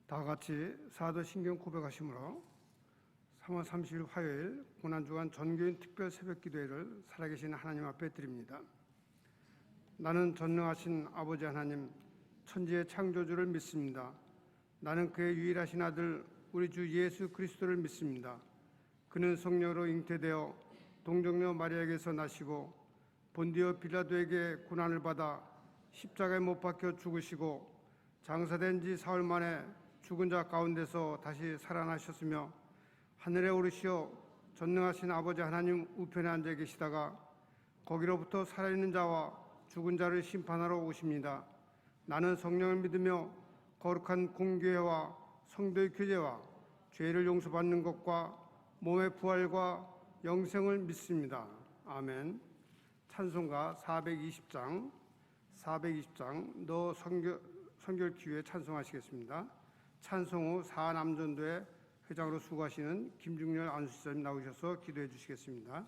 다 같이 사도신경 고백하심으로 3월 30일 화요일 고난주간 전교인 특별 새벽기도회를 살아계신 하나님 앞에 드립니다. 나는 전능하신 아버지 하나님, 천지의 창조주를 믿습니다. 나는 그의 유일하신 아들 우리 주 예수 그리스도를 믿습니다. 그는 성령으로 잉태되어 동정녀 마리아에게서 나시고 본디오 빌라도에게 고난을 받아 십자가에 못 박혀 죽으시고 장사된 지 사흘 만에 죽은 자 가운데서 다시 살아나셨으며 하늘에 오르시어 전능하신 아버지 하나님 우편에 앉아 계시다가 거기로부터 살아있는 자와 죽은 자를 심판하러 오십니다. 나는 성령을 믿으며 거룩한 공교회와 성도의 교제와 죄를 용서받는 것과 몸의 부활과 영생을 믿습니다. 아멘. 찬송가 420장 너 성결 기회에 찬송하시겠습니다. 찬송 후 사남전도회 회장으로 수고하시는 김중렬 안수사님 나오셔서 기도해 주시겠습니다.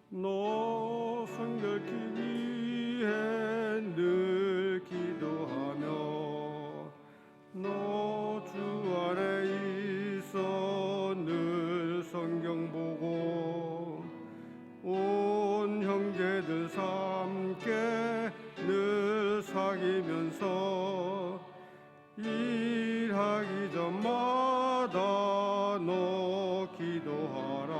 너 성결 기위에 늘 기도하며 너 주 안에 있어 늘 성경 보고 온 형제들 함께 늘 사귀면서 일하기 전마다 너 기도하라.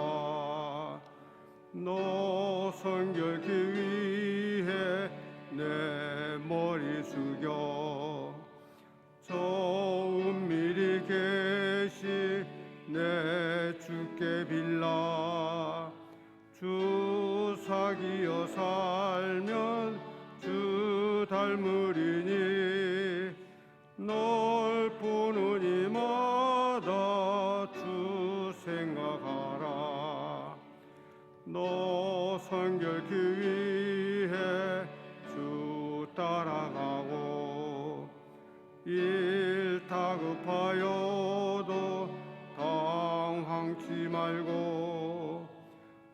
너 성결기 위해 내 머리 숙여 저 은밀히 계시 내 주께 빌라. 주 사귀어 살면 주 닮으리니 널 보는 이마다 주 생각하라. 너 성결기 위해 주 따라가고 일 다급하여도 당황치 말고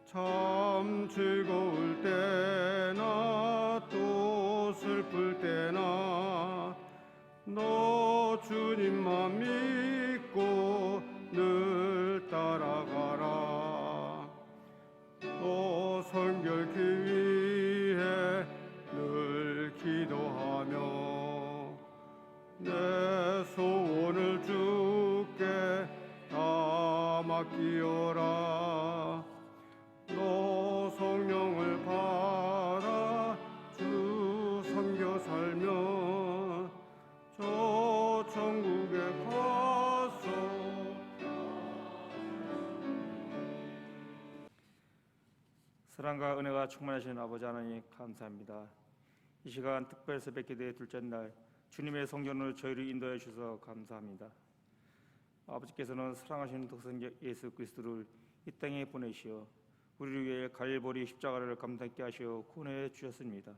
참 즐거울 때나 또 슬플 때나 너 주님만 믿고 늘 따라가라. 너 성결기 위해 늘 기도하며 내 소원을 주께 다 맡기어라. 너 성령을 받아 주 섬겨 살면 저 천국에 가서 사랑과 은혜가 충만하신 아버지 하나님 감사합니다. 이 시간 특별 새벽 기도의 둘째 날 주님의 성전으로 저희를 인도해 주셔서 감사합니다. 아버지께서는 사랑하시는 독생 예수 그리스도를 이 땅에 보내시어 우리를 위해 갈보리 십자가를 감당케 하시어 구원해 주셨습니다.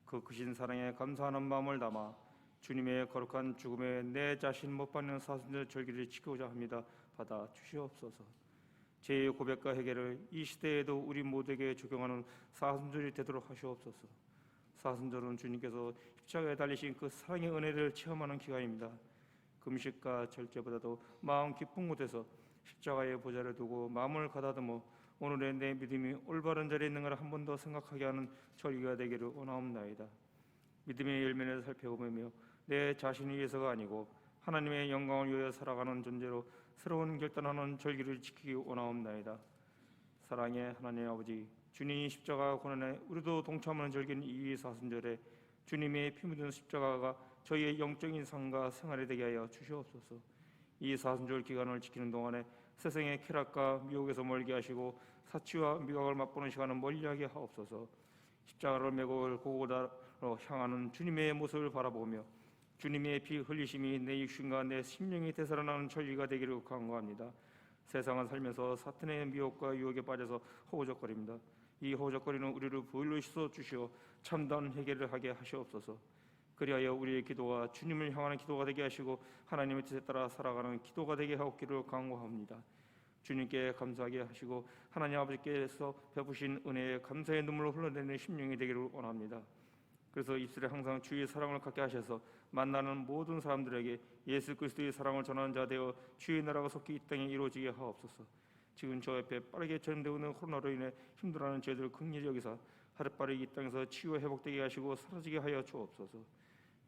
그 크신 사랑에 감사하는 마음을 담아 주님의 거룩한 죽음에 내 자신 못 박는 사순절 절기를 지키고자 합니다. 받아 주시옵소서. 제 고백과 회개를 이 시대에도 우리 모두에게 적용하는 사순절이 되도록 하시옵소서. 사순절은 주님께서 십자가에 달리신 그 사랑의 은혜를 체험하는 기간입니다. 금식과 절제보다도 마음 기쁜 곳에서 십자가의 보좌를 두고 마음을 가다듬어 오늘의 내 믿음이 올바른 자리에 있는 걸 한 번 더 생각하게 하는 절기가 되기를 원하옵나이다. 믿음의 열매를 살펴보며 내 자신을 위해서가 아니고 하나님의 영광을 위하여 살아가는 존재로 새로운 결단하는 절기를 지키기 원하옵나이다. 사랑의 하나님 아버지, 주님이 십자가 고난에 우리도 동참하는 절기는 이 사순절에 주님의 피 묻은 십자가가 저희의 영적인 삶과 생활이 되게 하여 주시옵소서. 이 사순절 기간을 지키는 동안에 세상의 쾌락과 미혹에서 멀게 하시고 사치와 미각을 맛보는 시간을 멀리하게 하옵소서. 십자가를 메고 고고다로 향하는 주님의 모습을 바라보며 주님의 피 흘리심이 내 육신과 내 심령이 되살아나는 절기가 되기를 간구합니다. 세상을 살면서 사탄의 미혹과 유혹에 빠져서 허우적거립니다. 이 허우적거리는 우리를 보일러 씻어 주시어 참다운 회개를 하게 하시옵소서. 그리하여 우리의 기도가 주님을 향하는 기도가 되게 하시고 하나님의 뜻에 따라 살아가는 기도가 되게 하옵기를 간구합니다. 주님께 감사하게 하시고 하나님 아버지께서 베푸신 은혜에 감사의 눈물을 흘러내는 심령이 되기를 원합니다. 그래서 입술에 항상 주의 사랑을 갖게 하셔서 만나는 모든 사람들에게 예수 그리스도의 사랑을 전하는 자 되어 주의 나라가 속히 이 땅에 이루어지게 하옵소서. 지금 저 옆에 빠르게 전염되고 있는 코로나로 인해 힘들어하는 저희들 긍휼히 여기사 하루빠르게 이 땅에서 치유 회복되게 하시고 사라지게 하여 주옵소서.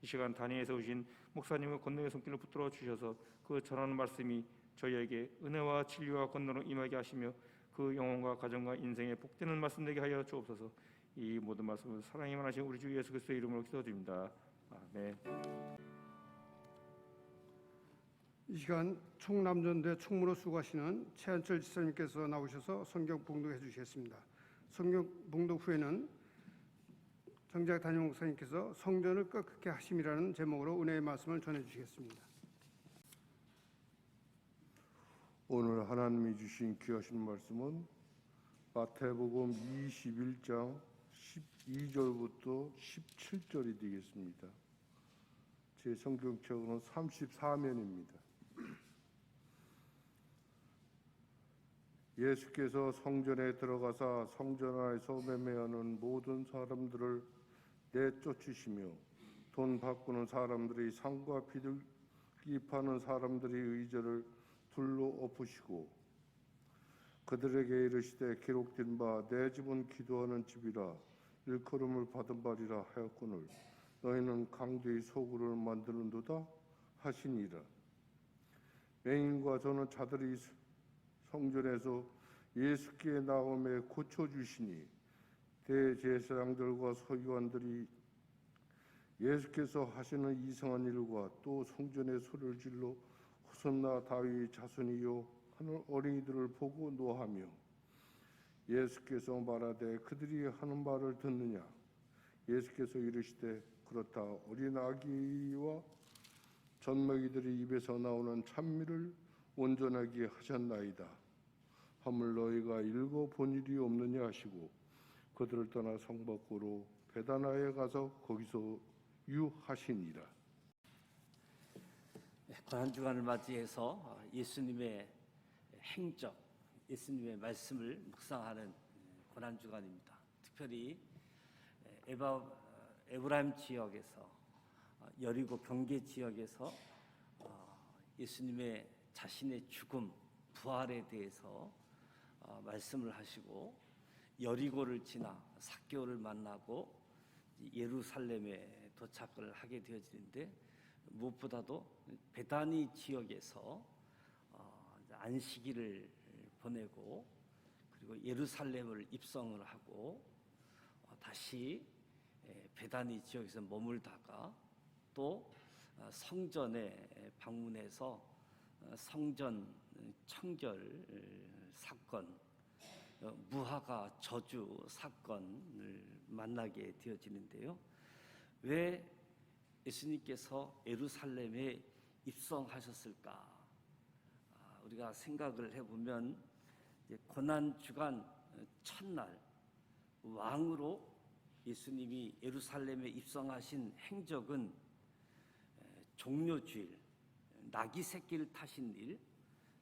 이 시간 단위에서 오신 목사님의 권능의 손길을 붙들어 주셔서 그 전하는 말씀이 저희에게 은혜와 진리와 권능으로 임하게 하시며 그 영혼과 가정과 인생에 복되는 말씀 되게 하여 주옵소서. 이 모든 말씀을 사랑이 많으신 우리 주 예수 그리스도의 이름으로 기도드립니다. 아멘. 이 시간 총남전대 총무로 수고하시는 최한철 지사님께서 나오셔서 성경 봉독해 주시겠습니다. 성경 봉독 후에는 정작 담임 목사님께서 성전을 끄게 하심이라는 제목으로 은혜의 말씀을 전해 주시겠습니다. 오늘 하나님이 주신 귀하신 말씀은 마태복음 21장 12절부터 17절이 되겠습니다. 제 성경책으로는 34면입니다. 예수께서 성전에 들어가사 성전 안에서 매매하는 모든 사람들을 내쫓으시며 돈 바꾸는 사람들이 상과 비둘기 파는 사람들의 의자를 둘로 엎으시고 그들에게 이르시되 기록된 바 내 집은 기도하는 집이라 일컬음을 받은 바리라 하였거늘 너희는 강도의 소굴을 만드는도다 하시니라. 맹인과 저는 자들이 성전에서 예수께 나옴에 고쳐주시니 대제사장들과 서기관들이 예수께서 하시는 이상한 일과 또 성전에 소리를 질러 호산나 다윗 자손이요 하는 어린이들을 보고 노하며 예수께서 말하되 그들이 하는 말을 듣느냐. 예수께서 이르시되 그렇다. 어린 아기와 젖먹이들의 입에서 나오는 찬미를 온전하게 하셨나이다. 하물 너희가 읽어본 일이 없느냐 하시고 그들을 떠나 성 밖으로 베다나에 가서 거기서 유하시니라. 고난주간을 맞이해서 예수님의 행적, 예수님의 말씀을 묵상하는 고난주간입니다. 특별히 에브라임 지역에서 여리고 경계 지역에서 예수님의 자신의 죽음, 부활에 대해서 말씀을 하시고 여리고를 지나 삭개오를 만나고 예루살렘에 도착을 하게 되어지는데 무엇보다도 베다니 지역에서 안식일을 보내고 그리고 예루살렘을 입성을 하고 다시 베다니 지역에서 머물다가 또 성전에 방문해서 성전 청결 사건, 무화과 저주 사건을 만나게 되어지는데요. 왜 예수님께서 예루살렘에 입성하셨을까? 우리가 생각을 해보면 고난주간 첫날 왕으로 예수님이 예루살렘에 입성하신 행적은 종려주일, 나귀 새끼를 타신 일,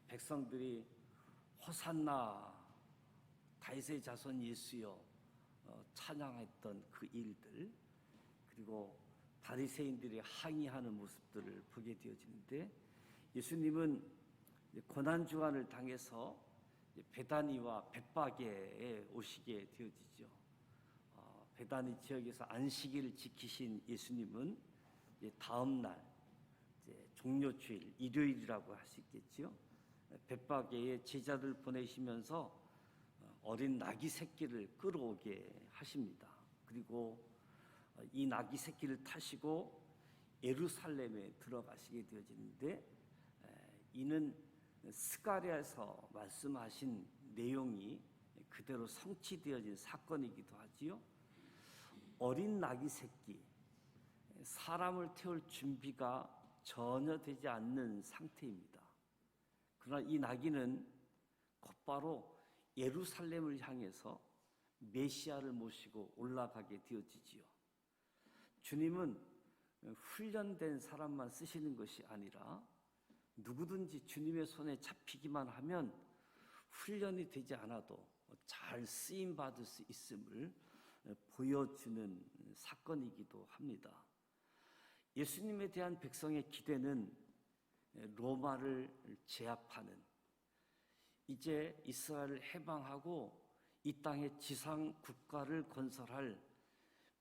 백성들이 호산나 다윗의 자손 예수여 찬양했던 그 일들, 그리고 바리새인들이 항의하는 모습들을 보게 되어지는데 예수님은 고난주간을 당해서 베다니와 벳바게에 오시게 되어지죠. 베다니 지역에서 안식일을 지키신 예수님은 다음 날 종려주일 일요일이라고 할 수 있겠죠. 벳바게에 제자들 보내시면서 어린 나귀 새끼를 끌어오게 하십니다. 그리고 이 나귀 새끼를 타시고 예루살렘에 들어가시게 되어지는데 이는 스가랴에서 말씀하신 내용이 그대로 성취되어진 사건이기도 하지요. 어린 나귀 새끼, 사람을 태울 준비가 전혀 되지 않는 상태입니다. 그러나 이 나귀는 곧바로 예루살렘을 향해서 메시아를 모시고 올라가게 되어지지요. 주님은 훈련된 사람만 쓰시는 것이 아니라 누구든지 주님의 손에 잡히기만 하면 훈련이 되지 않아도 잘 쓰임 받을 수 있음을 보여주는 사건이기도 합니다. 예수님에 대한 백성의 기대는 로마를 제압하는, 이제 이스라엘을 해방하고 이 땅에 지상 국가를 건설할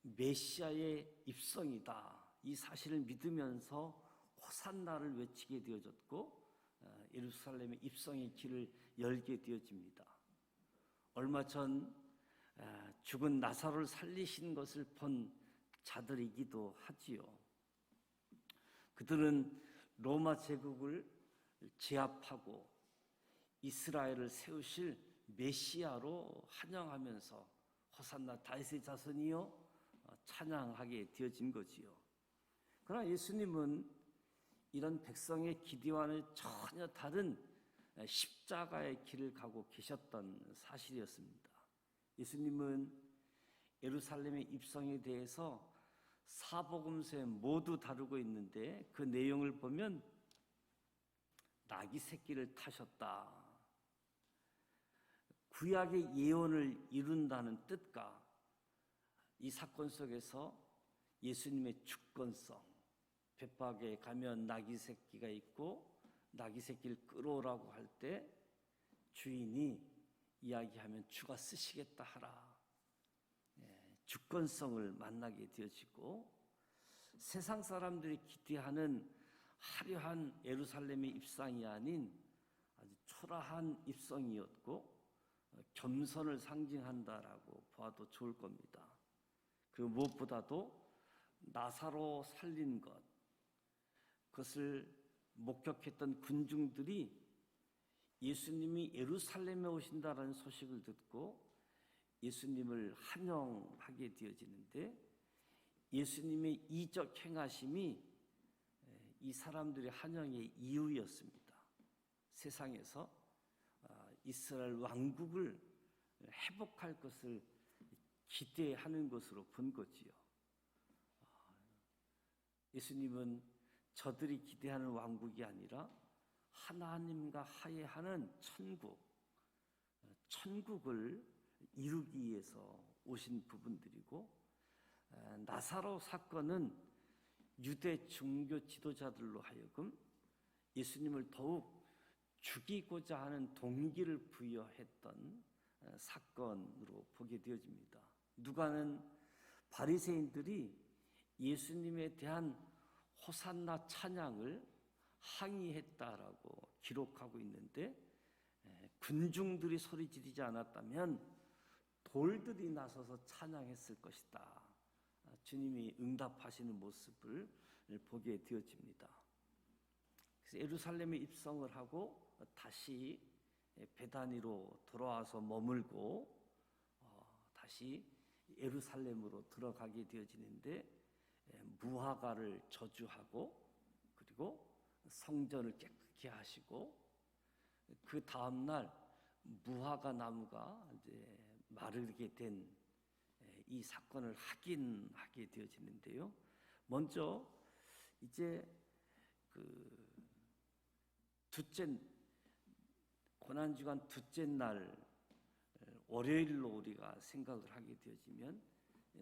메시아의 입성이다. 이 사실을 믿으면서 호산나를 외치게 되어졌고 예루살렘의 입성의 길을 열게 되어집니다. 얼마 전 죽은 나사로를 살리신 것을 본 자들이기도 하지요. 그들은 로마 제국을 제압하고 이스라엘을 세우실 메시아로 환영하면서 호산나 다윗의 자손이여 찬양하게 되어진 거지요. 그러나 예수님은 이런 백성의 기대와는 전혀 다른 십자가의 길을 가고 계셨던 사실이었습니다. 예수님은 예루살렘의 입성에 대해서 사복음서에 모두 다루고 있는데 그 내용을 보면 나귀 새끼를 타셨다. 구약의 예언을 이룬다는 뜻과 이 사건 속에서 예수님의 주권성, 벳박에 가면 나귀 새끼가 있고 나귀 새끼를 끌어오라고 할 때 주인이 이야기하면 주가 쓰시겠다 하라. 주권성을 만나게 되어지고 세상 사람들이 기대하는 화려한 예루살렘의 입성이 아닌 아주 초라한 입성이었고 겸손을 상징한다라고 봐도 좋을 겁니다. 그리고 무엇보다도 나사로 살린 것, 그것을 목격했던 군중들이 예수님이 예루살렘에 오신다라는 소식을 듣고 예수님을 환영하게 되어지는데 예수님의 이적 행하심이 이 사람들의 환영의 이유였습니다. 세상에서 이스라엘 왕국을 회복할 것을 기대하는 것으로 본 거지요. 예수님은 저들이 기대하는 왕국이 아니라 하나님과 화해하는 천국을 이루기 위해서 오신 부분들이고, 나사로 사건은 유대 종교 지도자들로 하여금 예수님을 더욱 죽이고자 하는 동기를 부여했던 사건으로 보게 되어집니다. 누가는 바리새인들이 예수님에 대한 호산나 찬양을 항의했다라고 기록하고 있는데, 군중들이 소리 지르지 않았다면 돌들이 나서서 찬양했을 것이다. 주님이 응답하시는 모습을 보게 되어집니다. 그래서 예루살렘에 입성을 하고 다시 베다니로 돌아와서 머물고 다시 예루살렘으로 들어가게 되어지는데 무화과를 저주하고 그리고 성전을 깨끗게 하시고 그 다음 날 무화과 나무가 이제 마르게 된 이 사건을 확인하게 되어지는데요. 먼저 이제 그 고난주간 둘째 날 월요일로 우리가 생각을 하게 되어지면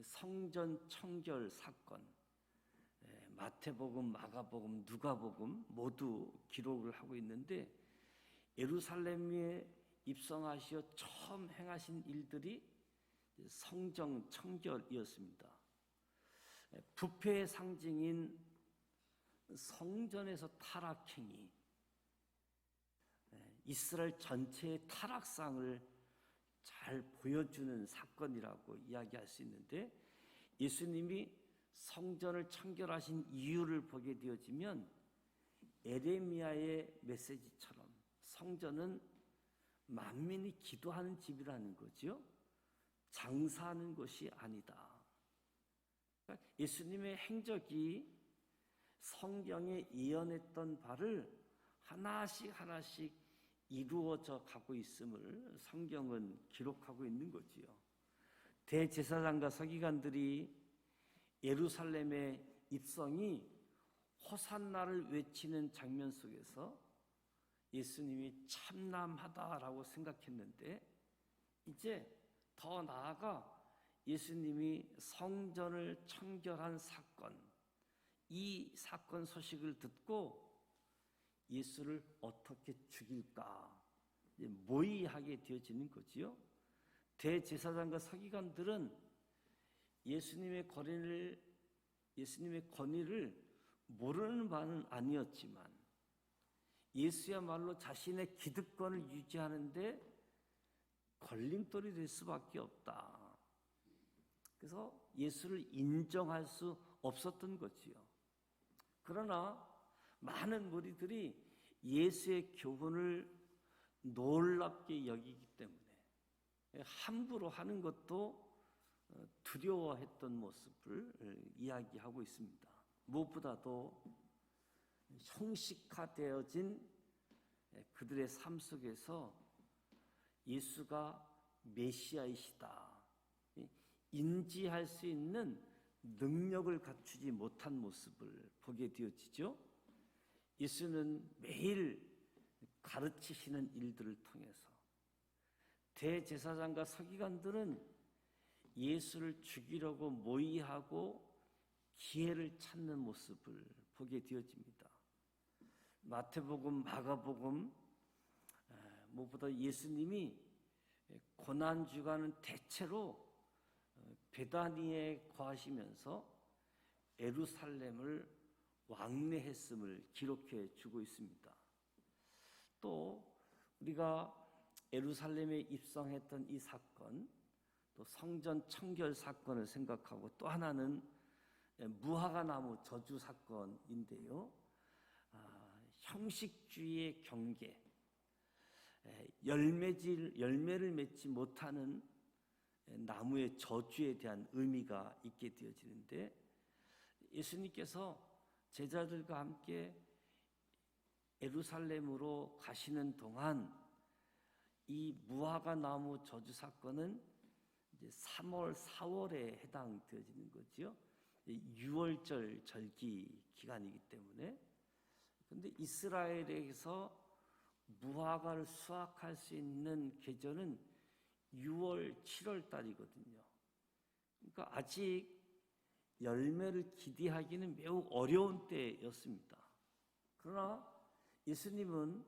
성전 청결 사건, 마태복음, 마가복음, 누가복음 모두 기록을 하고 있는데 예루살렘에 입성하시어 처음 행하신 일들이 성전 청결이었습니다. 부패의 상징인 성전에서 타락행위, 이스라엘 전체의 타락상을 잘 보여주는 사건이라고 이야기할 수 있는데, 예수님이 성전을 청결하신 이유를 보게 되어지면 에레미야의 메시지처럼 성전은 만민이 기도하는 집이라는 거죠. 장사하는 것이 아니다. 그러니까 예수님의 행적이 성경에 예언했던 바를 하나씩 이루어져 가고 있음을 성경은 기록하고 있는 거지요. 대제사장과 서기관들이 예루살렘의 입성이 호산나를 외치는 장면 속에서 예수님이 참남하다라고 생각했는데 이제 더 나아가 예수님이 성전을 청결한 사건, 이 사건 소식을 듣고 예수를 어떻게 죽일까 모의하게 되어지는 거지요. 대제사장과 서기관들은 예수님의 권위를 모르는 바는 아니었지만 예수야말로 자신의 기득권을 유지하는데 걸림돌이 될 수밖에 없다. 그래서 예수를 인정할 수 없었던 거지요. 그러나 많은 무리들이 예수의 교훈을 놀랍게 여기기 때문에 함부로 하는 것도 두려워했던 모습을 이야기하고 있습니다. 무엇보다도 형식화되어진 그들의 삶 속에서 예수가 메시아이시다 인지할 수 있는 능력을 갖추지 못한 모습을 보게 되어지죠. 예수는 매일 가르치시는 일들을 통해서 대제사장과 서기관들은 예수를 죽이려고 모의하고 기회를 찾는 모습을 보게 되어집니다. 마태복음, 마가복음 무엇보다 예수님이 고난주간은 대체로 베다니에 거하시면서 예루살렘을 왕래했음을 기록해 주고 있습니다. 또 우리가 예루살렘에 입성했던 이 사건, 또 성전 청결 사건을 생각하고 또 하나는 무화과 나무 저주 사건인데요. 형식주의의 경계, 열매를 맺지 못하는 나무의 저주에 대한 의미가 있게 되어지는데 예수님께서 제자들과 함께 예루살렘으로 가시는 동안 이 무화과 나무 저주 사건은 이제 3월, 4월에 해당되어지는 거죠. 6월절 절기 기간이기 때문에. 그런데 이스라엘에서 무화과를 수확할 수 있는 계절은 6월, 7월 달이거든요. 그러니까 아직 열매를 기대하기는 매우 어려운 때였습니다. 그러나 예수님은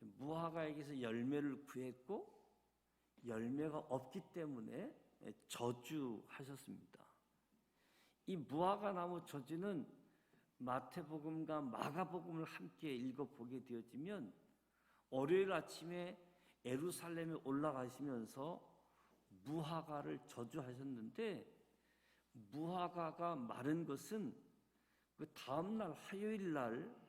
무화과에게서 열매를 구했고 열매가 없기 때문에 저주하셨습니다. 이 무화과 나무 저주는 마태복음과 마가복음을 함께 읽어보게 되어지면 월요일 아침에 예루살렘에 올라가시면서 무화과를 저주하셨는데 무화과가 마른 것은 그 다음날 화요일 날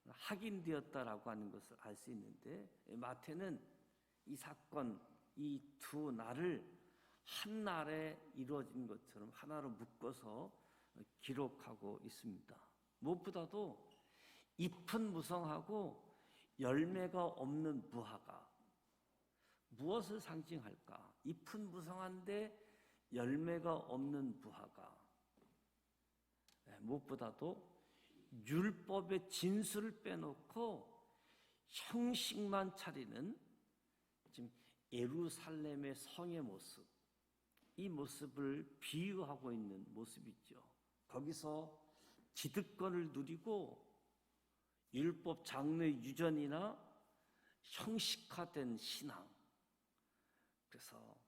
확인되었다라고 하는 것을 알 수 있는데 마태는 이 사건, 이 두 날을 한 날에 이루어진 것처럼 하나로 묶어서 기록하고 있습니다. 무엇보다도 잎은 무성하고 열매가 없는 무화과, 무엇을 상징할까? 잎은 무성한데 열매가 없는 무화과. 무엇보다도 율법의 진수를 빼놓고 형식만 차리는 지금 예루살렘의 성의 모습, 이 모습을 비유하고 있는 모습이죠. 거기서 기득권을 누리고 율법 장로의 유전이나 형식화된 신앙, 그래서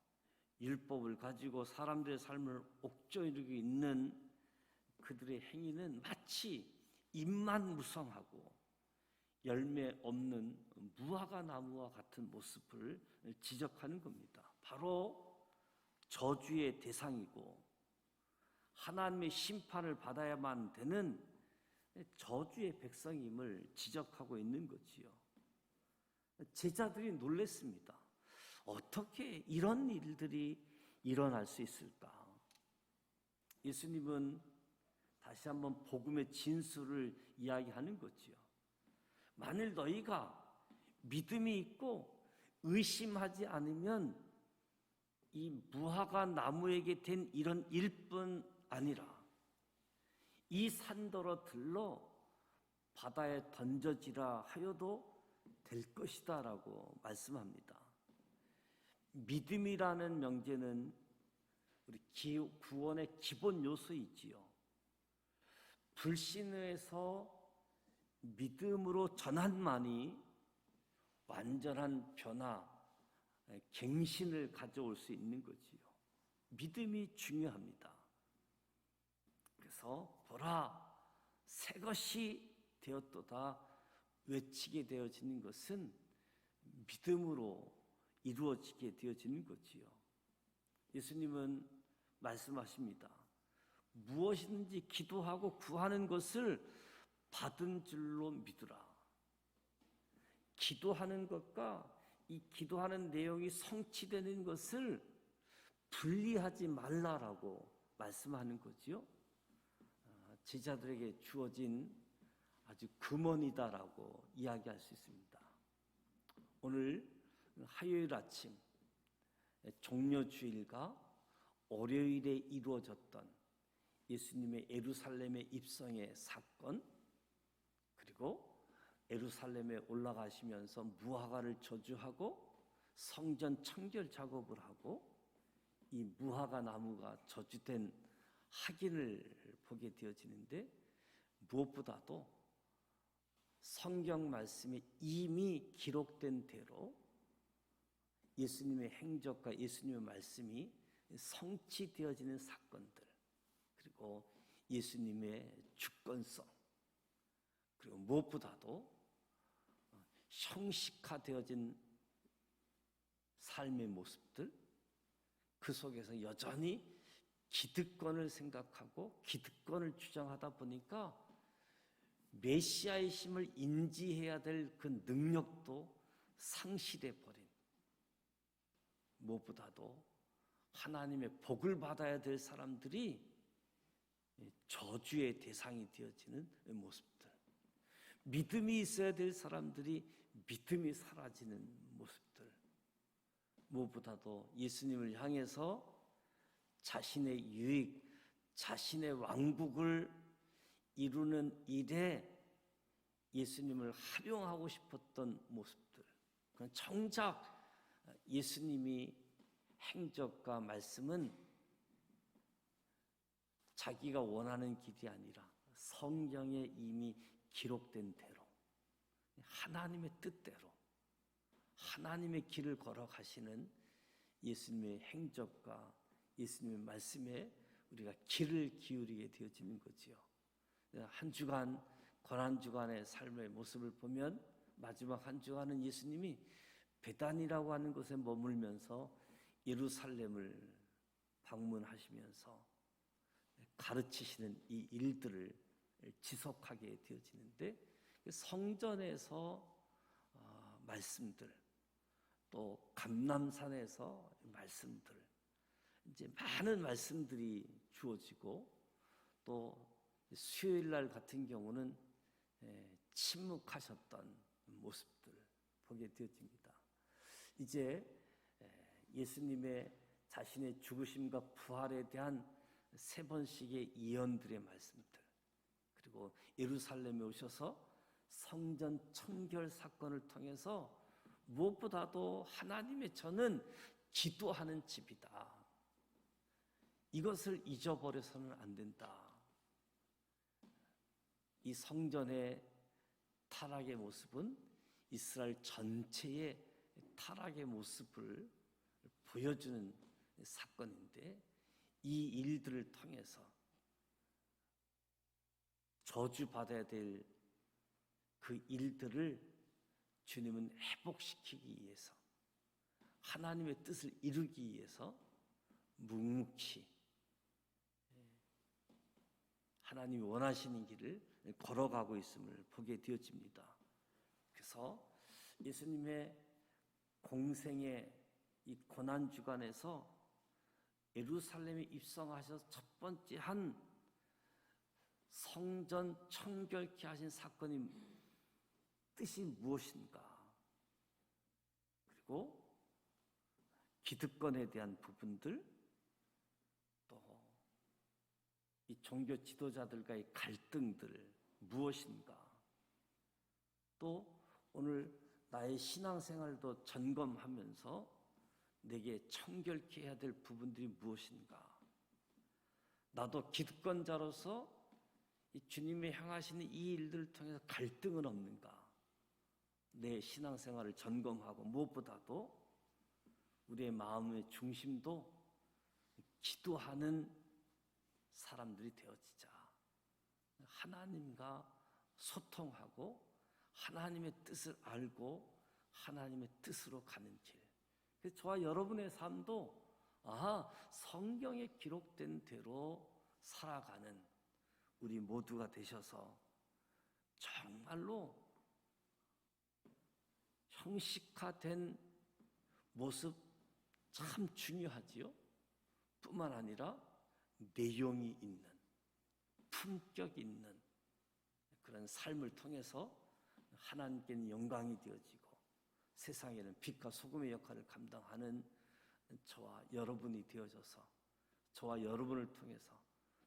율법을 가지고 사람들의 삶을 옥죄이루고 있는 그들의 행위는 마치 잎만 무성하고 열매 없는 무화과 나무와 같은 모습을 지적하는 겁니다. 바로 저주의 대상이고 하나님의 심판을 받아야만 되는 저주의 백성임을 지적하고 있는 거지요. 제자들이 놀랐습니다. 어떻게 이런 일들이 일어날 수 있을까? 예수님은 다시 한번 복음의 진수를 이야기하는 거지요. 만일 너희가 믿음이 있고 의심하지 않으면 이 무화과 나무에게 된 이런 일뿐 아니라 이 산더러 들러 바다에 던져지라 하여도 될 것이다라고 말씀합니다. 믿음이라는 명제는 우리 구원의 기본 요소이지요. 불신에서 믿음으로 전환만이 완전한 변화, 갱신을 가져올 수 있는 거지요. 믿음이 중요합니다. 그래서 보라, 새 것이 되었도다 외치게 되어지는 것은 믿음으로 이루어지게 되어지는 거지요. 예수님은 말씀하십니다. 무엇이든지 기도하고 구하는 것을 받은 줄로 믿으라. 기도하는 것과 이 기도하는 내용이 성취되는 것을 분리하지 말라라고 말씀하는 거지요. 제자들에게 주어진 아주 금원이다라고 이야기할 수 있습니다. 오늘 화요일 아침 종려주일과 월요일에 이루어졌던 예수님의 예루살렘의 입성의 사건, 그리고 예루살렘에 올라가시면서 무화과를 저주하고 성전 청결 작업을 하고 이 무화과 나무가 저주된 확인을 보게 되어지는데, 무엇보다도 성경 말씀에 이미 기록된 대로 예수님의 행적과 예수님의 말씀이 성취되어지는 사건들, 그리고 예수님의 주권성, 그리고 무엇보다도 형식화되어진 삶의 모습들, 그 속에서 여전히 기득권을 생각하고 기득권을 주장하다 보니까 메시아의 힘을 인지해야 될 그 능력도 상실해 버린, 무엇보다도 하나님의 복을 받아야 될 사람들이 저주의 대상이 되어지는 모습들, 믿음이 있어야 될 사람들이 믿음이 사라지는 모습들, 무엇보다도 예수님을 향해서 자신의 유익, 자신의 왕국을 이루는 일에 예수님을 활용하고 싶었던 모습들, 그건 정작 예수님이 행적과 말씀은 자기가 원하는 길이 아니라 성경에 이미 기록된 대로 하나님의 뜻대로 하나님의 길을 걸어가시는 예수님의 행적과 예수님의 말씀에 우리가 귀를 기울이게 되어지는 거지요. 한 주간, 고난주간의 삶의 모습을 보면 마지막 한 주간은 예수님이 베단이라고 하는 곳에 머물면서 예루살렘을 방문하시면서 가르치시는 이 일들을 지속하게 되어지는데, 성전에서 말씀들, 또 감람산에서 말씀들, 이제 많은 말씀들이 주어지고, 또 수요일 날 같은 경우는 침묵하셨던 모습들 보게 되어집니다. 이제 예수님의 자신의 죽으심과 부활에 대한 세 번씩의 예언들의 말씀들, 그리고 예루살렘에 오셔서 성전 청결 사건을 통해서 무엇보다도 하나님의 저는 기도하는 집이다, 이것을 잊어버려서는 안 된다. 이 성전의 타락의 모습은 이스라엘 전체의 타락의 모습을 보여주는 사건인데, 이 일들을 통해서 저주받아야 될 그 일들을 주님은 회복시키기 위해서, 하나님의 뜻을 이루기 위해서 묵묵히 하나님이 원하시는 길을 걸어가고 있음을 보게 되어집니다. 그래서 예수님의 공생의 이 고난주간에서 예루살렘에 입성하셔서 첫 번째 한 성전 청결케 하신 사건이 뜻이 무엇인가, 그리고 기득권에 대한 부분들, 또 이 종교 지도자들과의 갈등들 무엇인가, 또 오늘 나의 신앙생활도 점검하면서 내게 청결케 해야 될 부분들이 무엇인가? 나도 기득권자로서 이 주님의 향하시는 이 일들을 통해서 갈등은 없는가? 내 신앙생활을 점검하고 무엇보다도 우리의 마음의 중심도 기도하는 사람들이 되어지자. 하나님과 소통하고 하나님의 뜻을 알고 하나님의 뜻으로 가는 길. 그래서 저와 여러분의 삶도 성경에 기록된 대로 살아가는 우리 모두가 되셔서 정말로 형식화된 모습 참 중요하지요. 뿐만 아니라 내용이 있는, 품격 있는 그런 삶을 통해서 하나님께는 영광이 되어지고 세상에는 빛과 소금의 역할을 감당하는 저와 여러분이 되어져서 저와 여러분을 통해서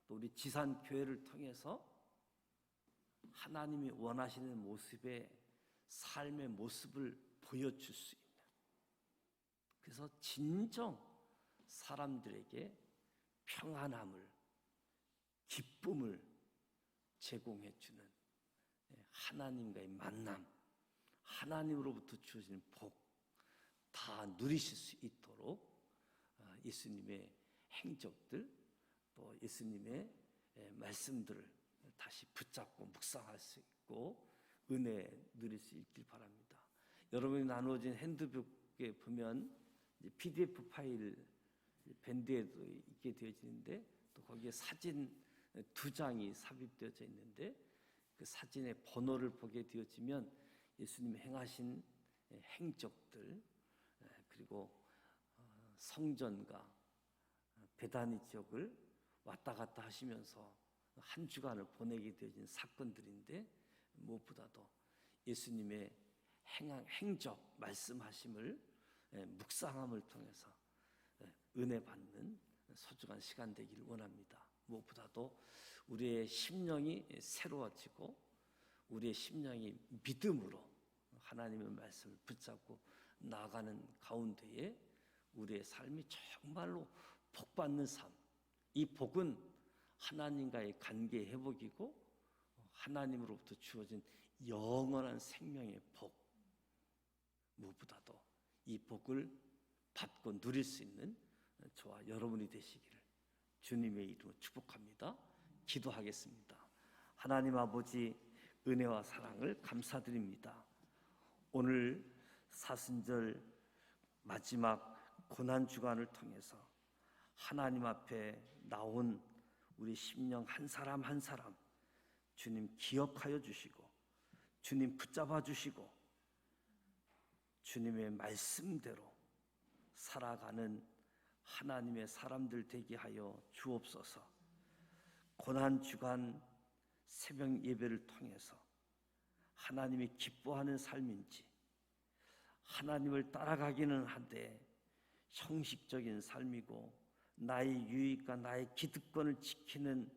또 우리 지산교회를 통해서 하나님이 원하시는 모습의 삶의 모습을 보여줄 수 있는, 그래서 진정 사람들에게 평안함을, 기쁨을 제공해주는 하나님과의 만남, 하나님으로부터 주어지는 복 다 누리실 수 있도록 예수님의 행적들 또 예수님의 말씀들을 다시 붙잡고 묵상할 수 있고 은혜 누릴 수 있길 바랍니다. 여러분이 나누어진 핸드북에 보면 PDF 파일 밴드에도 있게 되어지는데 또 거기에 사진 2장이 삽입되어져 있는데 그 사진의 번호를 보게 되어지면 예수님이 행하신 행적들 그리고 성전과 베다니 지역을 왔다 갔다 하시면서 한 주간을 보내게 되어진 사건들인데 무엇보다도 예수님의 행적 말씀하심을 묵상함을 통해서 은혜 받는 소중한 시간 되기를 원합니다. 무엇보다도 우리의 심령이 새로워지고 우리의 심령이 믿음으로 하나님의 말씀을 붙잡고 나아가는 가운데에 우리의 삶이 정말로 복받는 삶, 이 복은 하나님과의 관계 회복이고 하나님으로부터 주어진 영원한 생명의 복, 무엇보다도 이 복을 받고 누릴 수 있는 저와 여러분이 되시기를 주님의 이름으로 축복합니다. 기도하겠습니다. 하나님 아버지, 은혜와 사랑을 감사드립니다. 오늘 사순절 마지막 고난주간을 통해서 하나님 앞에 나온 우리 심령 한 사람 한 사람 주님 기억하여 주시고 주님 붙잡아 주시고 주님의 말씀대로 살아가는 하나님의 사람들 되게 하여 주옵소서. 고난주간 새벽 예배를 통해서 하나님이 기뻐하는 삶인지 하나님을 따라가기는 한데 형식적인 삶이고 나의 유익과 나의 기득권을 지키는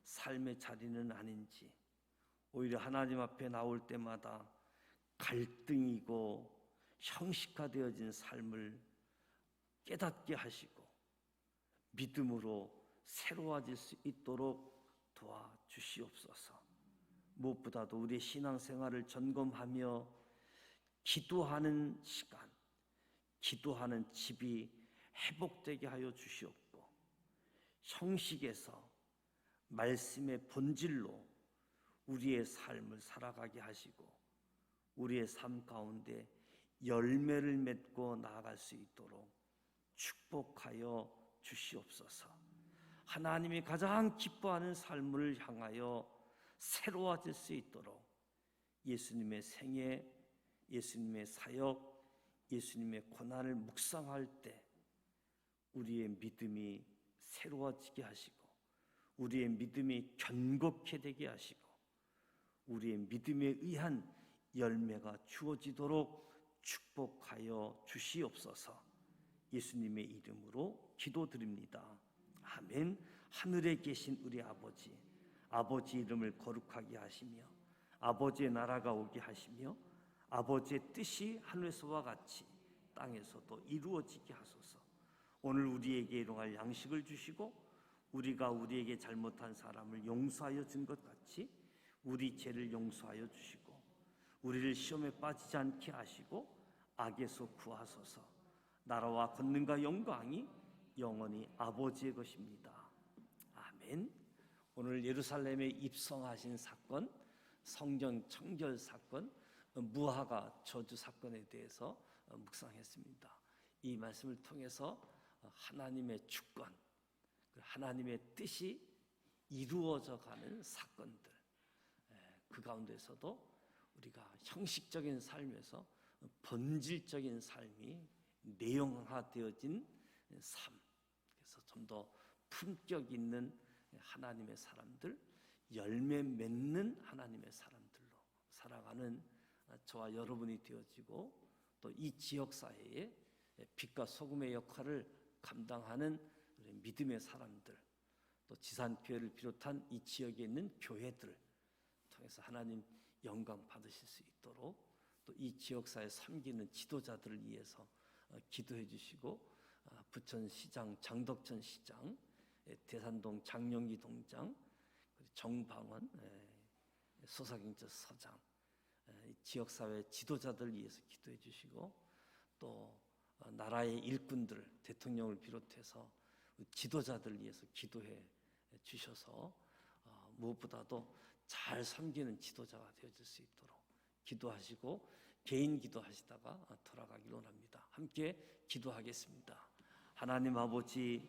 삶의 자리는 아닌지 오히려 하나님 앞에 나올 때마다 갈등이고 형식화되어진 삶을 깨닫게 하시고 믿음으로 새로워질 수 있도록 도와주시옵소서. 무엇보다도 우리의 신앙생활을 점검하며 기도하는 시간, 기도하는 집이 회복되게 하여 주시옵고 형식에서 말씀의 본질로 우리의 삶을 살아가게 하시고 우리의 삶 가운데 열매를 맺고 나아갈 수 있도록 축복하여 주시옵소서. 하나님이 가장 기뻐하는 삶을 향하여 새로워질 수 있도록 예수님의 생애, 예수님의 사역, 예수님의 고난을 묵상할 때 우리의 믿음이 새로워지게 하시고 우리의 믿음이 견고케 되게 하시고 우리의 믿음에 의한 열매가 주어지도록 축복하여 주시옵소서. 예수님의 이름으로 기도드립니다. 아멘. 하늘에 계신 우리 아버지, 아버지 이름을 거룩하게 하시며 아버지의 나라가 오게 하시며 아버지의 뜻이 하늘에서와 같이 땅에서도 이루어지게 하소서. 오늘 우리에게 일용할 양식을 주시고 우리가 우리에게 잘못한 사람을 용서하여 준 것 같이 우리 죄를 용서하여 주시고 우리를 시험에 빠지지 않게 하시고 악에서 구하소서. 나라와 권능과 영광이 영원히 아버지의 것입니다. 아멘. 오늘 예루살렘에 입성하신 사건, 성전 청결 사건, 무화과 저주 사건에 대해서 묵상했습니다. 이 말씀을 통해서 하나님의 주권, 하나님의 뜻이 이루어져 가는 사건들, 그 가운데서도 우리가 형식적인 삶에서 본질적인 삶이 내용화되어진 삶, 그래서 좀 더 품격 있는 하나님의 사람들, 열매 맺는 하나님의 사람들로 살아가는 저와 여러분이 되어지고 또 이 지역 사회에 빛과 소금의 역할을 감당하는 우리 믿음의 사람들, 또 지산교회를 비롯한 이 지역에 있는 교회들 통해서 하나님 영광 받으실 수 있도록 또 이 지역사회 섬기는 지도자들을 위해서 기도해 주시고 부천시장 장덕천 시장, 대산동 장영기 동장, 정방원 소사경제 서장, 지역사회 지도자들을 위해서 기도해 주시고 또 나라의 일꾼들 대통령을 비롯해서 지도자들을 위해서 기도해 주셔서 무엇보다도 잘 섬기는 지도자가 되어질 수 있도록 기도하시고 개인 기도하시다가 돌아가기를 원합니다. 함께 기도하겠습니다. 하나님 아버지,